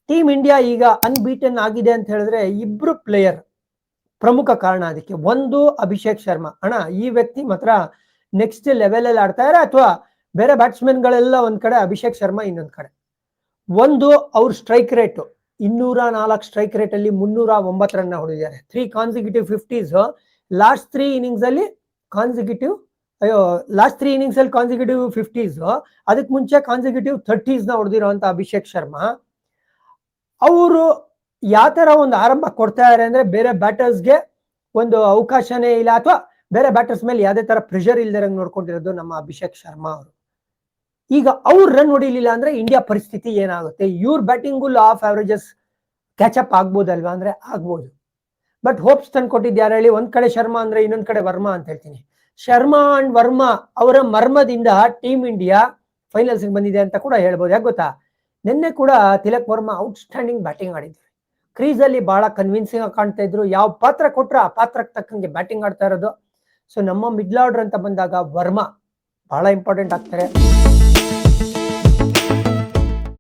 Team India ಈಗ ಅನ್ಬೀಟನ್ ಆಗಿದೆ ಅಂತ ಹೇಳಿದ್ರೆ ಇಬ್ರು ಪ್ಲೇಯರ್ ಪ್ರಮುಖ ಕಾರಣ ಅದಕ್ಕೆ. ಒಂದು ಅಭಿಷೇಕ್ ಶರ್ಮಾ, ಅಣ್ಣ ಈ ವ್ಯಕ್ತಿ ಮಾತ್ರ ನೆಕ್ಸ್ಟ್ ಲೆವೆಲ್ ಅಲ್ಲಿ ಆಡ್ತಾ ಇದ್ದಾರೆ, ಅಥವಾ ಬೇರೆ ಬ್ಯಾಟ್ಸ್ಮನ್ ಗಳೆಲ್ಲ ಒಂದ್ ಕಡೆ, ಅಭಿಷೇಕ್ ಶರ್ಮಾ ಇನ್ನೊಂದ್ ಕಡೆ. ಒಂದು ಅವ್ರ ಸ್ಟ್ರೈಕ್ ರೇಟ್ 204 ಸ್ಟ್ರೈಕ್ ರೇಟ್ ಅಲ್ಲಿ 309 ರನ್ ಹೊಡೆದಿದ್ದಾರೆ. 3 ಕಾನ್ಸಿಕ್ಯೂಟಿವ್ 50s ಲಾಸ್ಟ್ 3 ಇನ್ನಿಂಗ್ಸ್ ಅಲ್ಲಿ ಕಾನ್ಸಿಕ್ಯೂಟಿವ್ ಲಾಸ್ಟ್ 3 ಇನ್ನಿಂಗ್ಸ್ ಅಲ್ಲಿ ಕಾನ್ಸಿಕ್ಯೂಟಿವ್ 50s, ಅದಕ್ಕೆ ಮುಂಚೆ ಕಾನ್ಸಿಕ್ಯೂಟಿವ್ 30s ನ ಹೊಡೆದಿರುವಂತ ಅಭಿಷೇಕ್ ಶರ್ಮಾ ಅವರು ಯಾವ ತರ ಒಂದು ಆರಂಭ ಕೊಡ್ತಾ ಇದ್ದಾರೆ ಅಂದ್ರೆ ಬೇರೆ ಬ್ಯಾಟರ್ಸ್ಗೆ ಒಂದು ಅವಕಾಶನೇ ಇಲ್ಲ, ಅಥವಾ ಬೇರೆ ಬ್ಯಾಟರ್ಸ್ ಮೇಲೆ ಯಾವುದೇ ತರ ಪ್ರೆಷರ್ ಇಲ್ದಿರಂಗ್ ನೋಡ್ಕೊಂಡಿರೋದು ನಮ್ಮ ಅಭಿಷೇಕ್ ಶರ್ಮಾ ಅವರು. ಈಗ ಅವ್ರು ರನ್ ಹೊಡಿಲಿಲ್ಲ ಅಂದ್ರೆ ಇಂಡಿಯಾ ಪರಿಸ್ಥಿತಿ ಏನಾಗುತ್ತೆ? ಇವ್ರ ಬ್ಯಾಟಿಂಗು ಲಾ ಆಫ್ ಅವರೇಜಸ್ ಕ್ಯಾಚಪ್ ಆಗ್ಬೋದಲ್ವಾ ಅಂದ್ರೆ ಆಗ್ಬೋದು. ಬಟ್ ಹೋಪ್ಸ್ ತಂದು ಕೊಟ್ಟಿದ್ದು ಯಾರು ಹೇಳಿ? ಒಂದ್ ಕಡೆ ಶರ್ಮಾ ಅಂದ್ರೆ ಇನ್ನೊಂದ್ ಕಡೆ ವರ್ಮಾ ಅಂತ ಹೇಳ್ತೀನಿ. ಶರ್ಮಾ ಅಂಡ್ ವರ್ಮಾ ಅವರ ಮರ್ಮದಿಂದ ಟೀಮ್ ಇಂಡಿಯಾ ಫೈನಲ್ಸ್ ಬಂದಿದೆ ಅಂತ ಕೂಡ ಹೇಳ್ಬೋದು. ಯಾಕೆ ಗೊತ್ತಾ? ನಿನ್ನೆ ಕೂಡ ತಿಲಕ್ ವರ್ಮಾ ಔಟ್ಸ್ಟ್ಯಾಂಡಿಂಗ್ ಬ್ಯಾಟಿಂಗ್ ಆಡಿದ್ರು. ಕ್ರೀಸ್ ಅಲ್ಲಿ ಬಹಳ ಕನ್ವಿನ್ಸಿಂಗ್ ಆಗಿ ಕಾಣ್ತಾ ಇದ್ರು. ಯಾವ ಪಾತ್ರ ಕೊಟ್ರ ಆ ಪಾತ್ರಕ್ಕೆ ತಕ್ಕಂಗೆ ಬ್ಯಾಟಿಂಗ್ ಆಡ್ತಾ ಇರೋದು. ಸೊ ನಮ್ಮ ಮಿಡ್ಲ್ ಆರ್ಡರ್ ಅಂತ ಬಂದಾಗ ವರ್ಮಾ ಬಹಳ ಇಂಪಾರ್ಟೆಂಟ್ ಆಗ್ತಾರೆ.